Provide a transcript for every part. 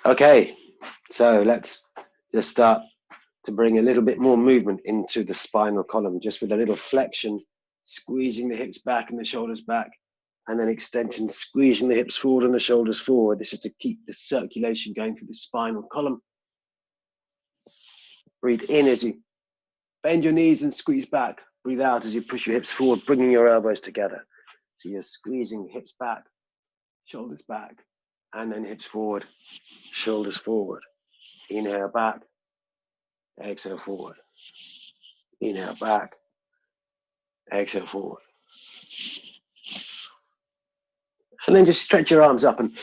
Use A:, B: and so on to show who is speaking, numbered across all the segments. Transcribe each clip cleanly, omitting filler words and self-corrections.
A: Okay, so let's just start to bring a little bit more movement into the spinal column, just with a little flexion, squeezing the hips back and the shoulders back, and then extension, squeezing the hips forward and the shoulders forward. This is to keep the circulation going through the spinal column. Breathe in as you bend your knees and squeeze back. Breathe out as you push your hips forward, bringing your elbows together. So you're squeezing hips back, shoulders back, and then hips forward, shoulders forward. Inhale back, exhale forward. Inhale back, exhale forward. And then just stretch your arms up and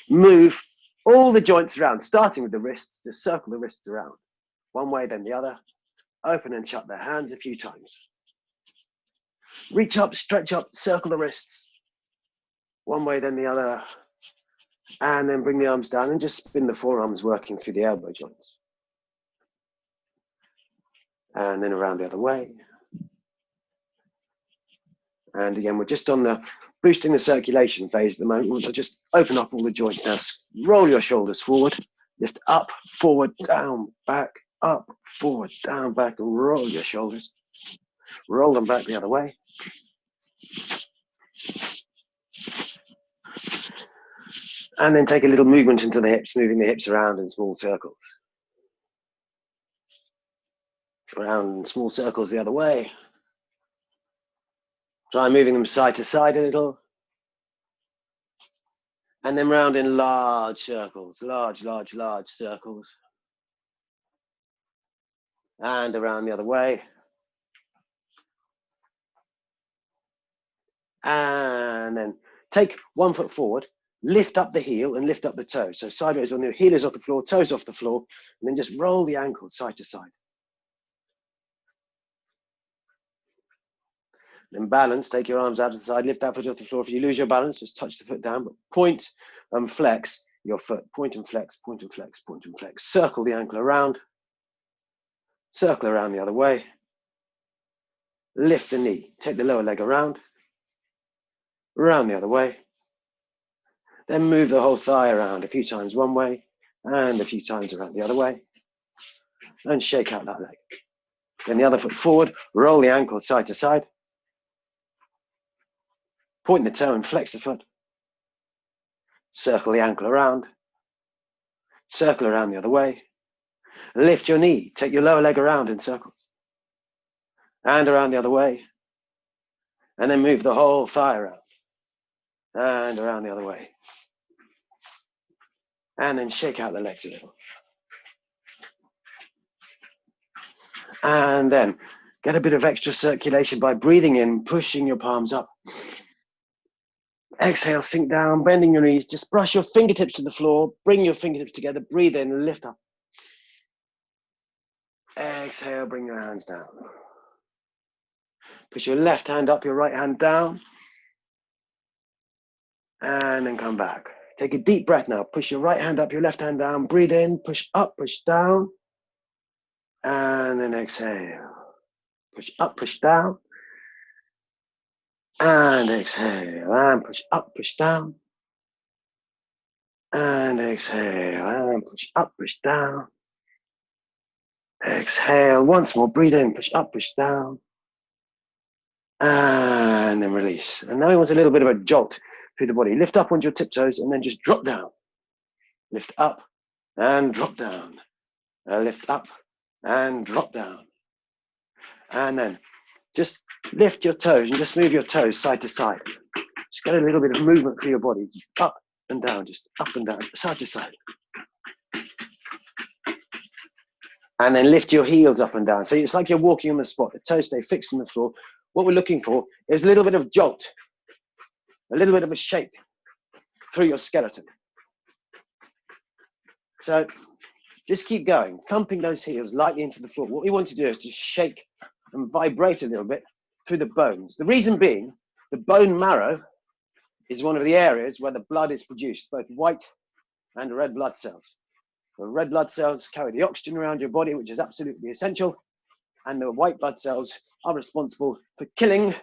A: move all the joints around, starting with the wrists. Just circle the wrists around. One way, then the other. Open and shut the hands a few times. Reach up, stretch up, circle the wrists. One way, then the other. And then bring the arms down and just spin the forearms, working through the elbow joints. And then around the other way. And again, we're just on the boosting the circulation phase at the moment. We'll just open up all the joints now. Roll your shoulders forward, lift up, forward, down, back, up, forward, down, back, and roll your shoulders. Roll them back the other way. And then take a little movement into the hips, moving the hips around in small circles. Around in small circles the other way. Try moving them side to side a little. And then round in large circles, large circles. And around the other way. And then take 1 foot forward, lift up the heel and lift up the toe. So sideways on the heel is off the floor, toes off the floor, and then just roll the ankles side to side. Then balance, take your arms out to the side, lift that foot off the floor. If you lose your balance, just touch the foot down, but point and flex your foot. Point and flex, point and flex, point and flex. Circle the ankle around. Circle around the other way. Lift the knee. Take the lower leg around. Around the other way. Then move the whole thigh around a few times one way and a few times around the other way. And shake out that leg. Then the other foot forward. Roll the ankle side to side. Point the toe and flex the foot. Circle the ankle around. Circle around the other way. Lift your knee. Take your lower leg around in circles. And around the other way. And then move the whole thigh around. And around the other way. And then shake out the legs a little. And then get a bit of extra circulation by breathing in, pushing your palms up. Exhale, sink down, bending your knees. Just brush your fingertips to the floor. Bring your fingertips together. Breathe in, lift up. Exhale, bring your hands down. Push your left hand up, your right hand down. And then come back. Take a deep breath now. Push your right hand up, your left hand down. Breathe in, push up, push down. And then exhale. Push up, push down. And exhale. And push up, push down. And exhale. And push up, push down. Exhale. Once more. Breathe in, push up, push down. And then release. And now we want a little bit of a jolt through the body. Lift up onto your tiptoes and then just drop down. Lift up and drop down. Lift up and drop down. And then just lift your toes and just move your toes side to side. Just get a little bit of movement through your body. Up and down, just up and down, side to side. And then lift your heels up and down. So it's like you're walking on the spot. The toes stay fixed on the floor. What we're looking for is a little bit of jolt, a little bit of a shake through your skeleton. So just keep going, thumping those heels lightly into the floor. What we want to do is to shake and vibrate a little bit through the bones. The reason being, the bone marrow is one of the areas where the blood is produced, both white and red blood cells. The red blood cells carry the oxygen around your body, which is absolutely essential, and the white blood cells are responsible for killing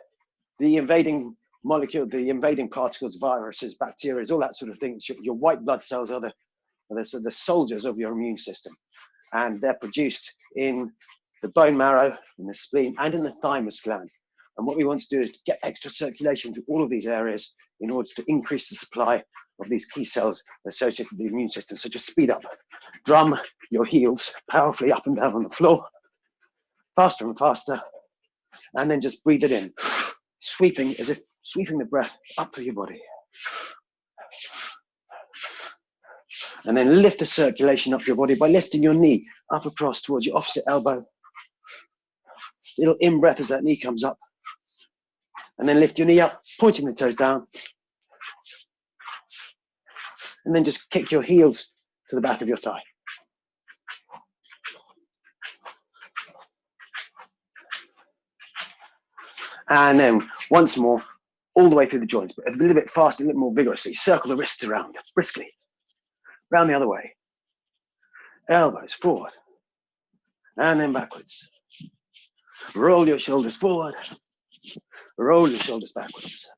A: the invading molecule, the invading particles, viruses, bacteria, all that sort of thing. Your white blood cells are are the soldiers of your immune system. And they're produced in the bone marrow, in the spleen, and in the thymus gland. And what we want to do is to get extra circulation to all of these areas in order to increase the supply of these key cells associated with the immune system. So just speed up. Drum your heels powerfully up and down on the floor, faster and faster, and then just breathe it in, sweeping, as if sweeping the breath up through your body. And then lift the circulation up your body by lifting your knee up across towards your opposite elbow. Little in-breath as that knee comes up. And then lift your knee up, pointing the toes down. And then just kick your heels to the back of your thigh. And then once more, all the way through the joints, but a little bit faster, a little more vigorously. Circle the wrists around, briskly. Round the other way. Elbows forward. And then backwards. Roll your shoulders forward. Roll your shoulders backwards.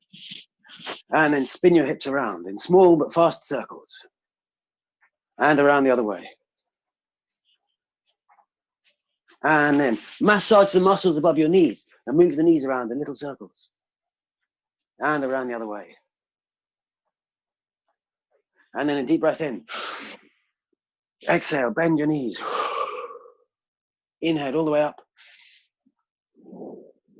A: And then spin your hips around in small but fast circles. And around the other way. And then massage the muscles above your knees and move the knees around in little circles. And around the other way. And then a deep breath in. Exhale, bend your knees. Inhale all the way up.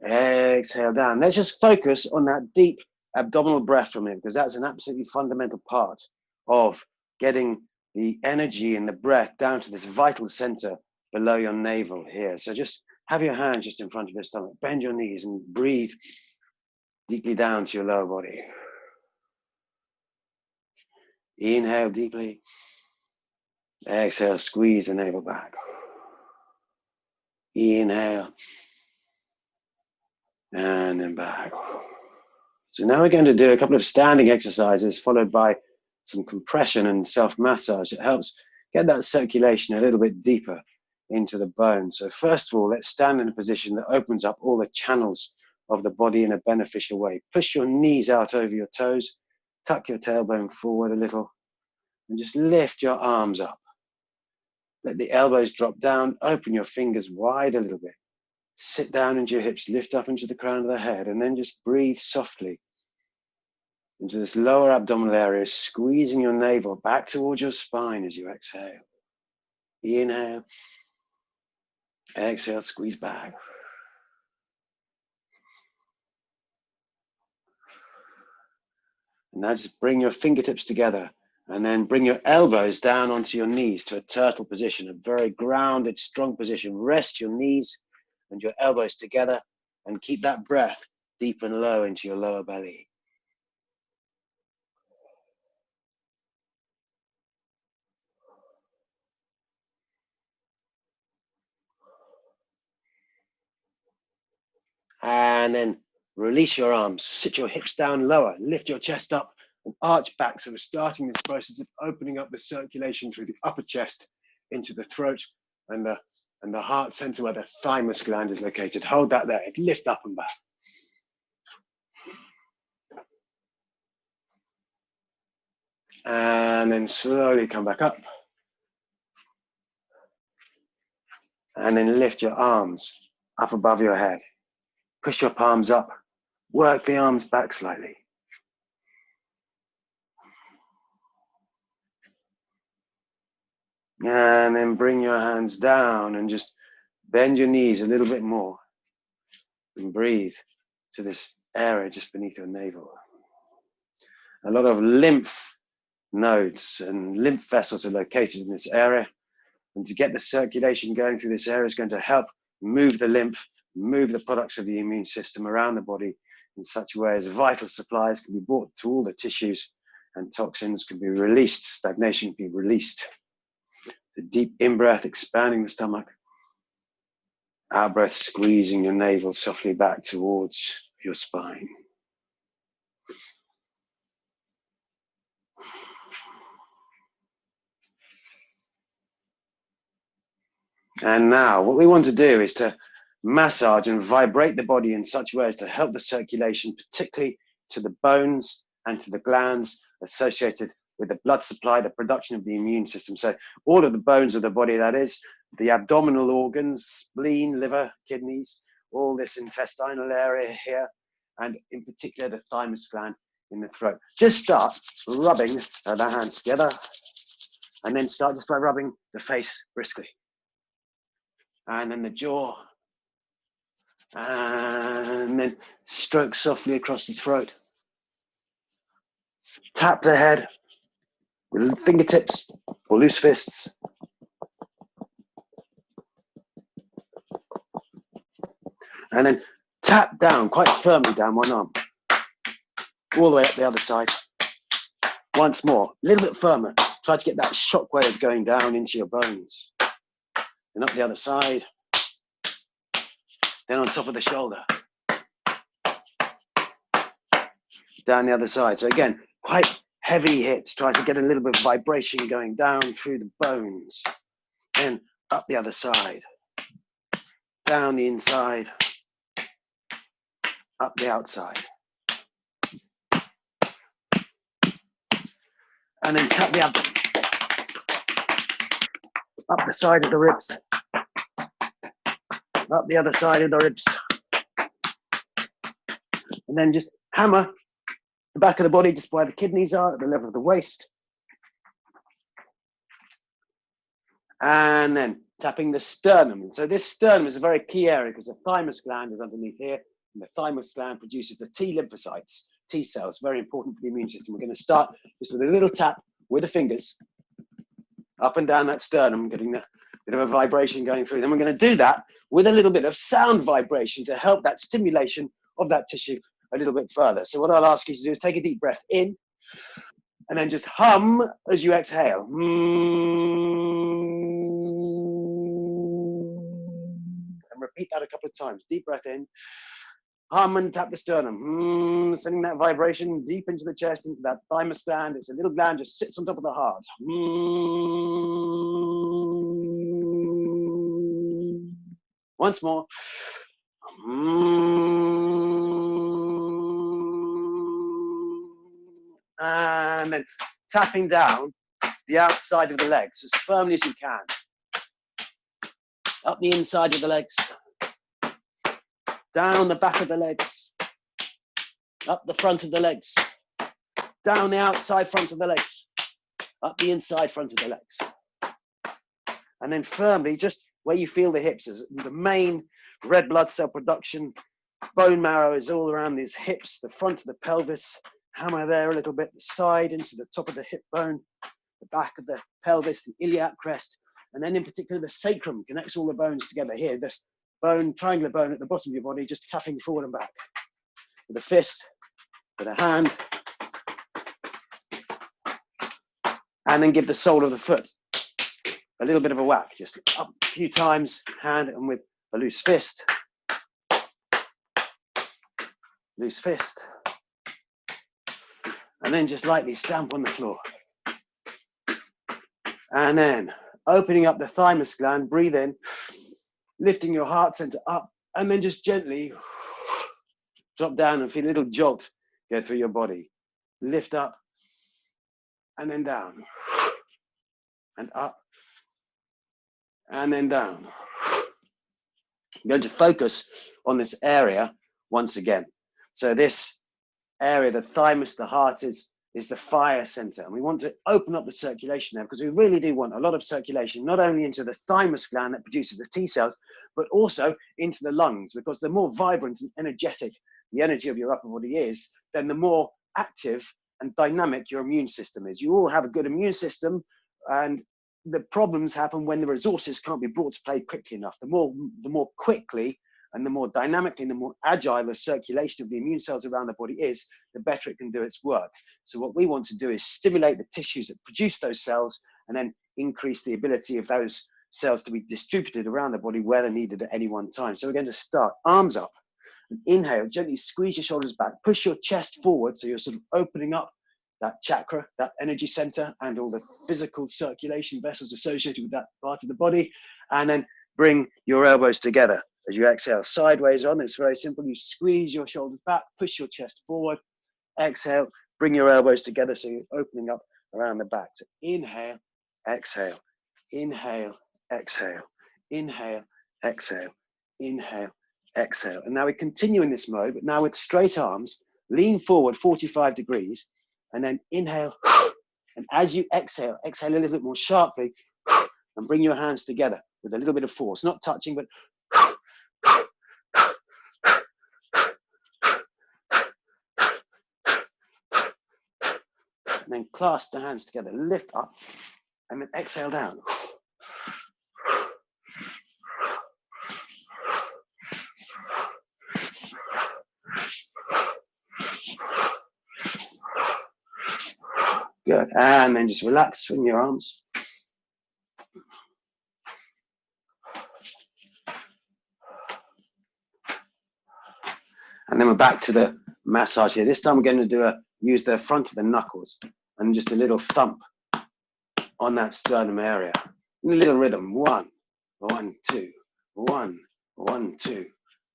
A: Exhale down. Let's just focus on that deep abdominal breath from here, because that's an absolutely fundamental part of getting the energy and the breath down to this vital center below your navel here. So just have your hand just in front of your stomach. Bend your knees and breathe deeply down to your lower body. Inhale deeply. Exhale, squeeze the navel back. Inhale. And then back. So now we're going to do a couple of standing exercises followed by some compression and self-massage. It helps get that circulation a little bit deeper into the bone. So first of all, let's stand in a position that opens up all the channels of the body in a beneficial way. Push your knees out over your toes, tuck your tailbone forward a little, and just lift your arms up. Let the elbows drop down, open your fingers wide a little bit. Sit down into your hips, lift up into the crown of the head, and then just breathe softly into this lower abdominal area, squeezing your navel back towards your spine as you exhale. Inhale. Exhale, squeeze back. And now just bring your fingertips together and then bring your elbows down onto your knees to a turtle position, a very grounded, strong position. Rest your knees and your elbows together and keep that breath deep and low into your lower belly. And then release your arms, sit your hips down lower, lift your chest up and arch back. So we're starting this process of opening up the circulation through the upper chest into the throat and the heart center where the thymus gland is located. Hold that there, lift up and back. And then slowly come back up. And then lift your arms up above your head. Push your palms up, work the arms back slightly. And then bring your hands down and just bend your knees a little bit more. And breathe to this area just beneath your navel. A lot of lymph nodes and lymph vessels are located in this area. And to get the circulation going through this area is going to help move the lymph, move the products of the immune system around the body in such a way as vital supplies can be brought to all the tissues and toxins can be released, stagnation can be released. The deep in-breath, expanding the stomach. Out-breath, squeezing your navel softly back towards your spine. And now what we want to do is to massage and vibrate the body in such a way as to help the circulation, particularly to the bones and to the glands associated with the blood supply, the production of the immune system. So all of the bones of the body, that is, the abdominal organs, spleen, liver, kidneys, all this intestinal area here, and in particular the thymus gland in the throat. Just start rubbing the hands together, and then start just by rubbing the face briskly. And then the jaw, and then stroke softly across the throat. Tap the head with fingertips or loose fists. And then tap down, quite firmly down one arm, all the way up the other side. Once more, a little bit firmer. Try to get that shockwave going down into your bones. And up the other side. Then on top of the shoulder. Down the other side. So again, quite heavy hits. Try to get a little bit of vibration going down through the bones. Then up the other side. Down the inside. Up the outside. And then tap the abdomen. Up the side of the ribs. Up the other side of the ribs. And then just hammer the back of the body just where the kidneys are, at the level of the waist. And then tapping the sternum. And so this sternum is a very key area because the thymus gland is underneath here. And the thymus gland produces the T lymphocytes, T cells, very important for the immune system. We're going to start just with a little tap with the fingers up and down that sternum, getting a bit of a vibration going through. Then we're going to do that with a little bit of sound vibration to help that stimulation of that tissue a little bit further. So what I'll ask you to do is take a deep breath in and then just hum as you exhale. And repeat that a couple of times. Deep breath in. Hum and tap the sternum, sending that vibration deep into the chest, into that thymus gland. It's a little gland, just sits on top of the heart. Once more. And then tapping down the outside of the legs as firmly as you can. Up the inside of the legs. Down the back of the legs, up the front of the legs, down the outside front of the legs, up the inside front of the legs. And then firmly, just where you feel the hips, is the main red blood cell production, bone marrow is all around these hips, the front of the pelvis, hammer there a little bit, the side into the top of the hip bone, the back of the pelvis, the iliac crest, and then in particular the sacrum connects all the bones together here. This bone, triangular bone at the bottom of your body, just tapping forward and back with a fist, with a hand, and then give the sole of the foot a little bit of a whack, just up a few times, hand and with a loose fist, and then just lightly stamp on the floor. And then opening up the thymus gland, breathe in, lifting your heart center up, and then just gently drop down and feel a little jolt go through your body. Lift up, and then down, and up, and then down. I'm going to focus on this area once again. So this area, the thymus, the heart is the fire center. And we want to open up the circulation there because we really do want a lot of circulation, not only into the thymus gland that produces the T cells, but also into the lungs, because the more vibrant and energetic the energy of your upper body is, then the more active and dynamic your immune system is. You all have a good immune system, and the problems happen when the resources can't be brought to play quickly enough. The more quickly and the more dynamically and the more agile the circulation of the immune cells around the body is, the better it can do its work. So what we want to do is stimulate the tissues that produce those cells and then increase the ability of those cells to be distributed around the body where they're needed at any one time. So we're going to start arms up and inhale, gently squeeze your shoulders back, push your chest forward so you're sort of opening up that chakra, that energy center, and all the physical circulation vessels associated with that part of the body, and then bring your elbows together. As you exhale, sideways on, it's very simple. You squeeze your shoulders back, push your chest forward, exhale, Bring your elbows together so you're opening up around the back. So inhale, exhale, inhale, exhale, inhale, exhale, inhale, exhale. And now we continue in this mode, but now with straight arms, lean forward 45 degrees, and then inhale. And as you exhale, exhale a little bit more sharply, and bring your hands together with a little bit of force, not touching, but and then clasp the hands together, lift up, and then exhale down. Good, and then just relax, swing your arms. And then we're back to the massage here. This time we're going to use the front of the knuckles and just a little thump on that sternum area. In a little rhythm. 1, 1, 2, 1, 1, 2,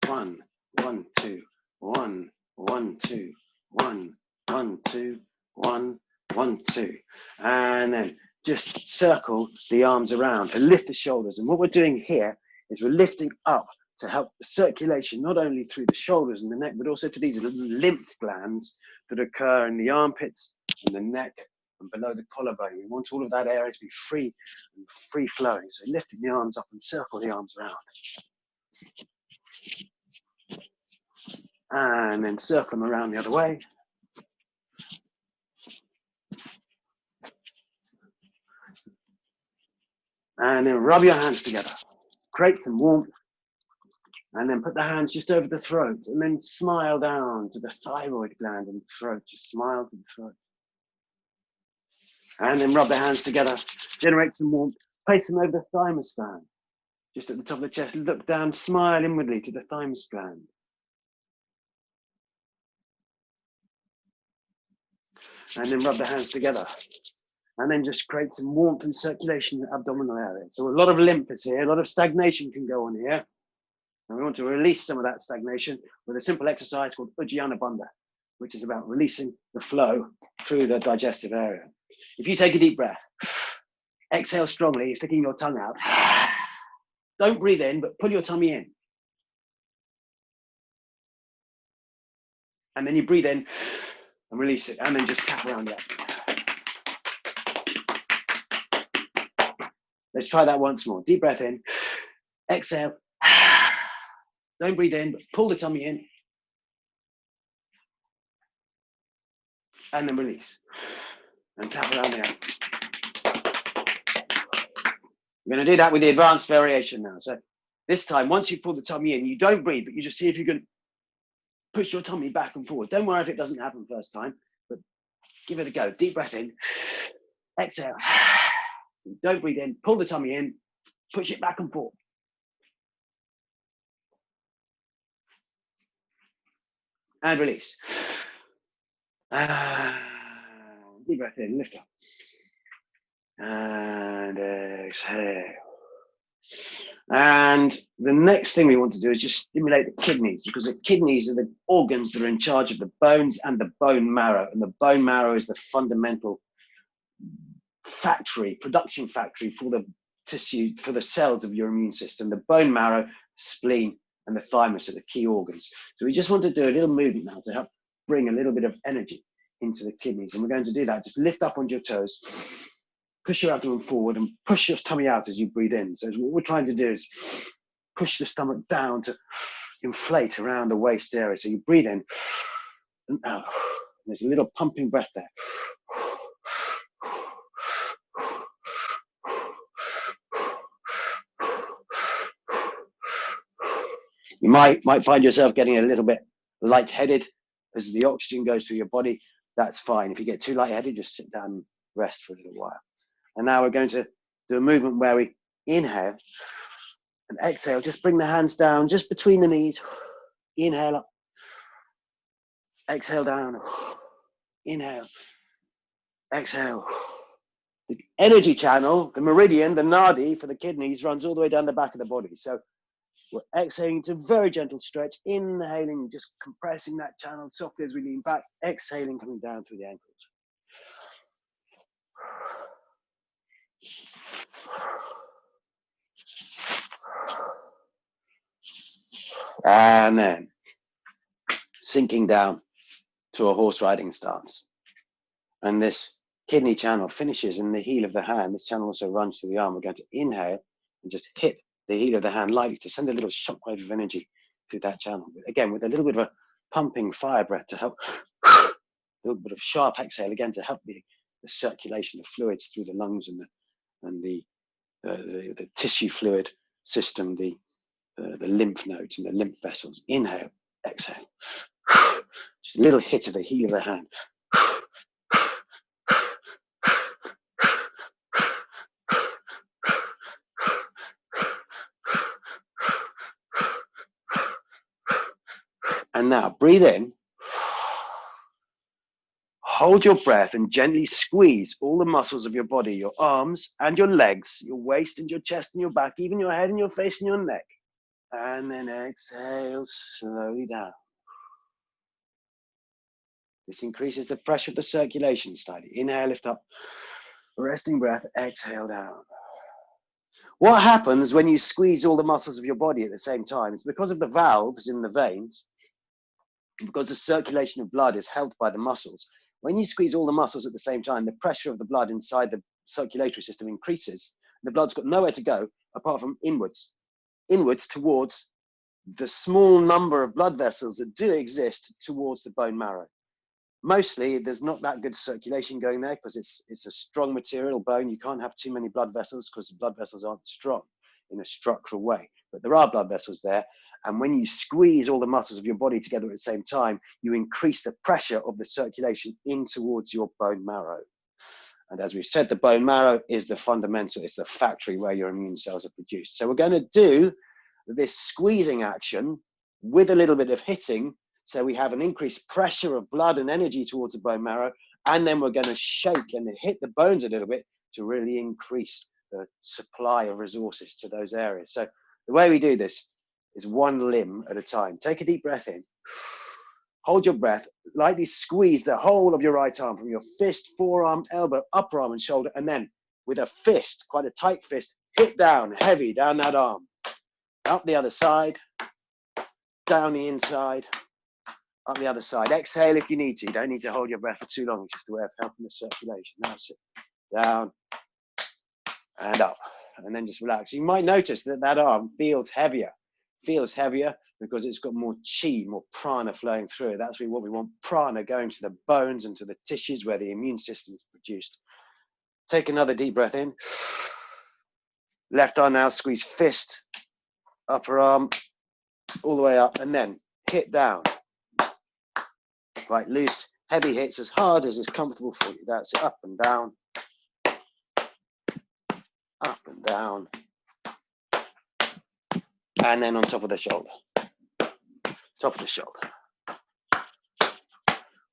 A: 1, 1, 2, 1, 1, 2, 1, 1, 2, 1, 1, 2. And then just circle the arms around to lift the shoulders. And what we're doing here is we're lifting up to help the circulation, not only through the shoulders and the neck, but also to these little lymph glands that occur in the armpits and the neck and below the collarbone. We want all of that area to be free and free flowing. So lifting the arms up and circle the arms around. And then circle them around the other way. And then rub your hands together. Create some warmth. And then put the hands just over the throat, and then smile down to the thyroid gland and throat. Just smile to the throat. And then rub the hands together, generate some warmth, place them over the thymus gland. Just at the top of the chest, look down, smile inwardly to the thymus gland. And then rub the hands together. And then just create some warmth and circulation in the abdominal area. So a lot of lymph is here, a lot of stagnation can go on here. And we want to release some of that stagnation with a simple exercise called Ujjayana Bandha, which is about releasing the flow through the digestive area. If you take a deep breath, exhale strongly, sticking your tongue out. Don't breathe in, but pull your tummy in. And then you breathe in and release it, and then just tap around it. Let's try that once more. Deep breath in, exhale. Don't breathe in, but pull the tummy in. And then release. And tap around the out. We're going to do that with the advanced variation now. So this time, once you pull the tummy in, you don't breathe, but you just see if you can push your tummy back and forward. Don't worry if it doesn't happen first time, but give it a go. Deep breath in, exhale. Don't breathe in, pull the tummy in, push it back and forth. And release. Deep breath in, lift up. And exhale. And the next thing we want to do is just stimulate the kidneys, because the kidneys are the organs that are in charge of the bones and the bone marrow. And the bone marrow is the fundamental factory, production factory for the tissue, for the cells of your immune system. The bone marrow, spleen, and the thymus are the key organs. So we just want to do a little movement now to help bring a little bit of energy into the kidneys. And we're going to do that. Just lift up onto your toes, push your abdomen forward, and push your tummy out as you breathe in. So what we're trying to do is push the stomach down to inflate around the waist area. So you breathe in and out. There's a little pumping breath there. You might find yourself getting a little bit lightheaded as the oxygen goes through your body. That's fine. If you get too lightheaded, just sit down and rest for a little while. And now we're going to do a movement where we inhale and exhale. Just bring the hands down just between the knees. Inhale up. Exhale down. Inhale. Exhale. The energy channel, the meridian, the nadi for the kidneys runs all the way down the back of the body. So We're exhaling to a very gentle stretch, inhaling, just compressing that channel softly as we lean back, exhaling, coming down through the ankles. And then sinking down to a horse riding stance. And this kidney channel finishes in the heel of the hand. This channel also runs through the arm. We're going to inhale and just hit the heel of the hand lightly to send a little shockwave of energy through that channel. Again, with a little bit of a pumping fire breath to help, a little bit of sharp exhale again to help the circulation of fluids through the lungs and the tissue fluid system, the lymph nodes and the lymph vessels. Inhale, exhale. Just a little hit of the heel of the hand. And now breathe in, hold your breath and gently squeeze all the muscles of your body, your arms and your legs, your waist and your chest and your back, even your head and your face and your neck. And then exhale slowly down. This increases the pressure of the circulation slightly. Inhale, lift up, resting breath, exhale down. What happens when you squeeze all the muscles of your body at the same time? It's because of the valves in the veins, because the circulation of blood is held by the muscles. When you squeeze all the muscles at the same time, the pressure of the blood inside the circulatory system increases. The blood's got nowhere to go apart from inwards towards the small number of blood vessels that do exist towards the bone marrow. Mostly, there's not that good circulation going there because it's a strong material bone. You can't have too many blood vessels because the blood vessels aren't strong in a structural way. But there are blood vessels there. And when you squeeze all the muscles of your body together at the same time, you increase the pressure of the circulation in towards your bone marrow. And as we've said, the bone marrow is the fundamental, it's the factory where your immune cells are produced. So we're going to do this squeezing action with a little bit of hitting. So we have an increased pressure of blood and energy towards the bone marrow. And then we're going to shake and hit the bones a little bit to really increase the supply of resources to those areas. So the way we do this is one limb at a time. Take a deep breath in. Hold your breath. Lightly squeeze the whole of your right arm from your fist, forearm, elbow, upper arm and shoulder. And then with a fist, quite a tight fist, hit down, heavy, down that arm. Up the other side, down the inside, up the other side. Exhale if you need to. You don't need to hold your breath for too long. It's just a way of helping the circulation. That's it. Down and up. And then just relax. You might notice that that arm feels heavier because it's got more chi, more prana flowing through it. That's really what we want, prana going to the bones and to the tissues where the immune system is produced. Take another deep breath in. Left arm now, squeeze fist, upper arm, all the way up, and then hit down. Right, loose, heavy hits as hard as is comfortable for you. That's it, up and down, up and down. And then on top of the shoulder, top of the shoulder.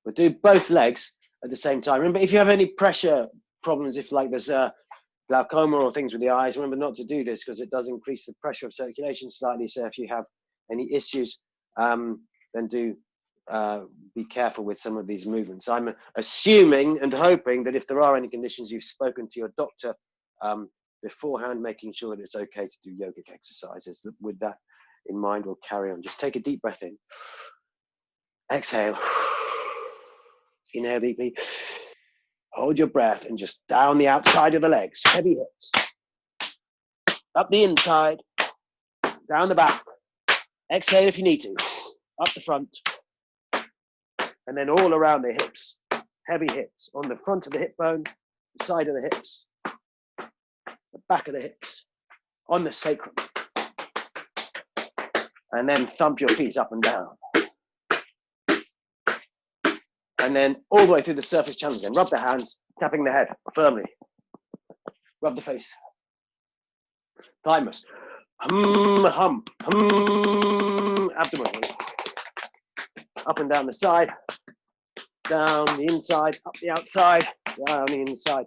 A: We'll do both legs at the same time. Remember, if you have any pressure problems, if like there's glaucoma or things with the eyes, remember not to do this because it does increase the pressure of circulation slightly. So if you have any issues, then do be careful with some of these movements. I'm assuming and hoping that if there are any conditions, you've spoken to your doctor beforehand, making sure that it's okay to do yogic exercises. With that in mind, we'll carry on. Just take a deep breath in. Exhale. Inhale deeply. Hold your breath and just down the outside of the legs. Heavy hits. Up the inside. Down the back. Exhale if you need to. Up the front. And then all around the hips. Heavy hits on the front of the hip bone, the side of the hips, the back of the hips, on the sacrum. And then thump your feet up and down. And then all the way through the surface channel again. Rub the hands, tapping the head firmly. Rub the face. Thymus. Hump. Abdomen. Up and down the side. Down the inside. Up the outside. Down the inside.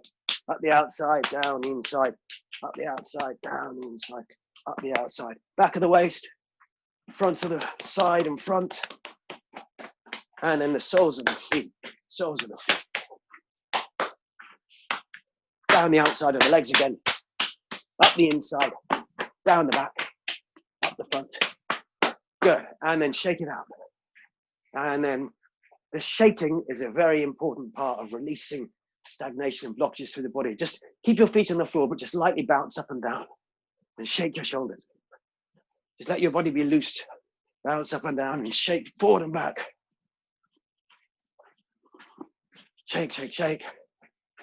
A: Up the outside. Down the inside. Up the outside. Down the inside. Up the outside. Back of the waist. Front of the side and front. And then the soles of the feet. Soles of the feet. Down the outside of the legs again. Up the inside. Down the back. Up the front. Good. And then shake it out. And then the shaking is a very important part of releasing stagnation and blockages through the body. Just keep your feet on the floor, but just lightly bounce up and down. And shake your shoulders. Just let your body be loose. Bounce up and down and shake forward and back. Shake, shake, shake.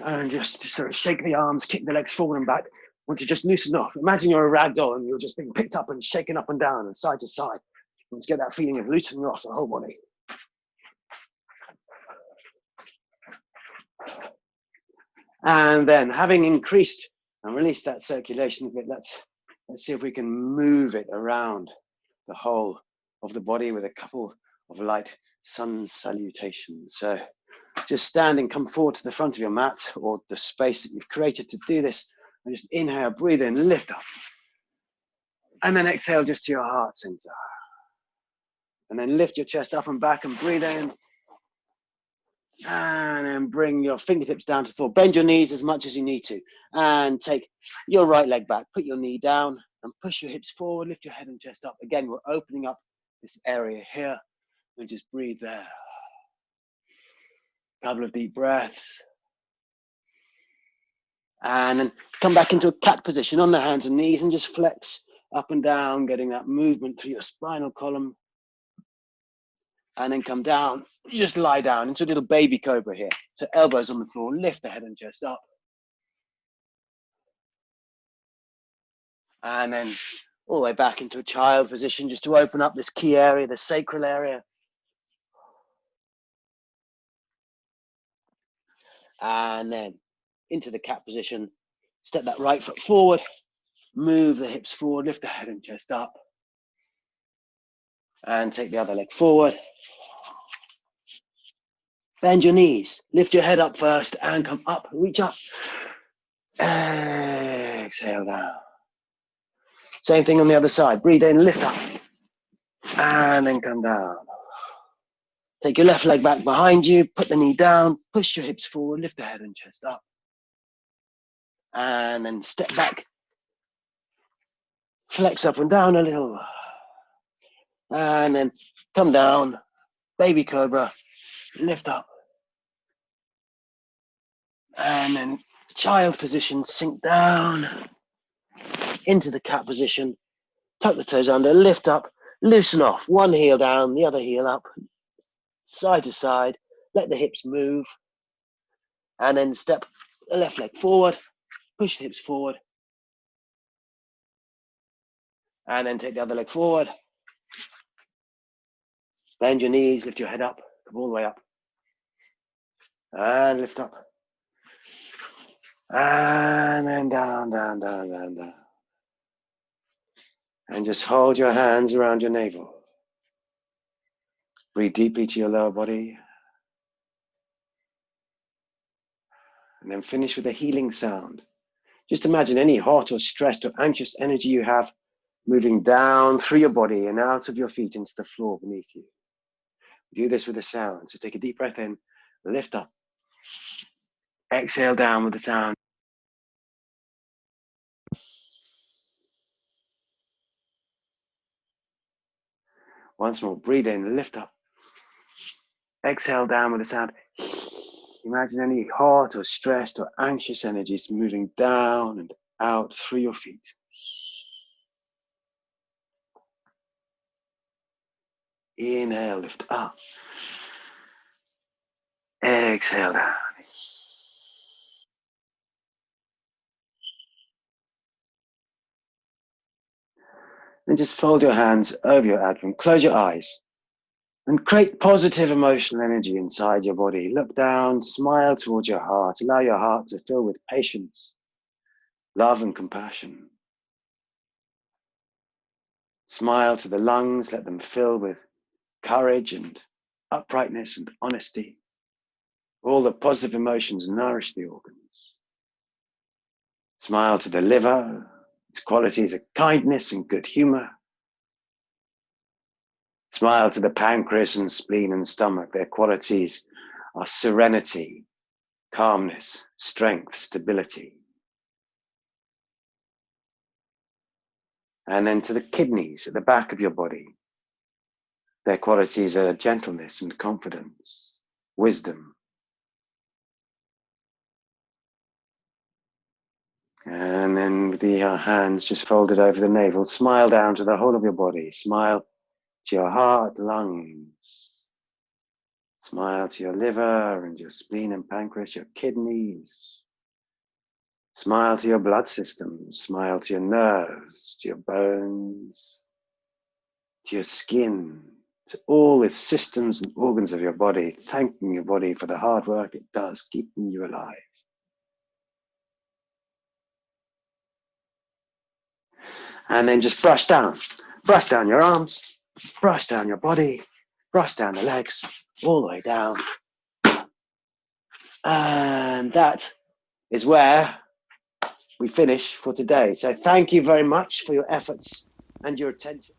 A: And just sort of shake the arms, kick the legs forward and back. Want to just loosen off. Imagine you're a rag doll and you're just being picked up and shaken up and down and side to side. Want to get that feeling of loosening off the whole body. And then having increased and released that circulation a bit, let's see if we can move it around the whole of the body with a couple of light sun salutations. So just standing, come forward to the front of your mat or the space that you've created to do this. And just inhale, breathe in, lift up. And then exhale just to your heart center. And then lift your chest up and back and breathe in. And then bring your fingertips down to the floor. Bend your knees as much as you need to. And take your right leg back. Put your knee down and push your hips forward. Lift your head and chest up. Again, we're opening up this area here. And just breathe there. Couple of deep breaths. And then come back into a cat position on the hands and knees and just flex up and down, getting that movement through your spinal column. And then come down, you just lie down into a little baby cobra here. So elbows on the floor, lift the head and chest up. And then all the way back into a child position, just to open up this key area, the sacral area. And then into the cat position, step that right foot forward, move the hips forward, lift the head and chest up. And take the other leg forward. Bend your knees, lift your head up first and come up, reach up. Exhale down. Same thing on the other side. Breathe in, lift up. And then come down. Take your left leg back behind you, put the knee down, push your hips forward, lift the head and chest up. And then step back. Flex up and down a little. And then come down, baby cobra, lift up. And then child position, sink down into the cat position. Tuck the toes under, lift up, loosen off. One heel down, the other heel up. Side to side, let the hips move. And then step the left leg forward, push the hips forward. And then take the other leg forward. Bend your knees, lift your head up, come all the way up. And lift up. And then down, down, down, down, down. And just hold your hands around your navel. Breathe deeply to your lower body. And then finish with a healing sound. Just imagine any hot or stressed or anxious energy you have moving down through your body and out of your feet into the floor beneath you. Do this with a sound. So take a deep breath in, lift up. Exhale down with the sound. Once more, breathe in, lift up. Exhale down with a sound. Imagine any hot or stressed or anxious energies moving down and out through your feet. Inhale, lift up. Exhale down. Then just fold your hands over your abdomen, close your eyes, and create positive emotional energy inside your body. Look down, smile towards your heart. Allow your heart to fill with patience, love, and compassion. Smile to the lungs, let them fill with courage and uprightness and honesty. All the positive emotions nourish the organs. Smile to the liver, its qualities of kindness and good humor. Smile to the pancreas and spleen and stomach. Their qualities are serenity, calmness, strength, stability. And then to the kidneys at the back of your body. Their qualities are gentleness and confidence, wisdom. And then with the hands just folded over the navel, smile down to the whole of your body. Smile to your heart, lungs. Smile to your liver and your spleen and pancreas, your kidneys. Smile to your blood system. Smile to your nerves, to your bones, to your skin, to all the systems and organs of your body, thanking your body for the hard work it does, keeping you alive. And then just brush down your arms, brush down your body, brush down the legs, all the way down. And that is where we finish for today. So thank you very much for your efforts and your attention.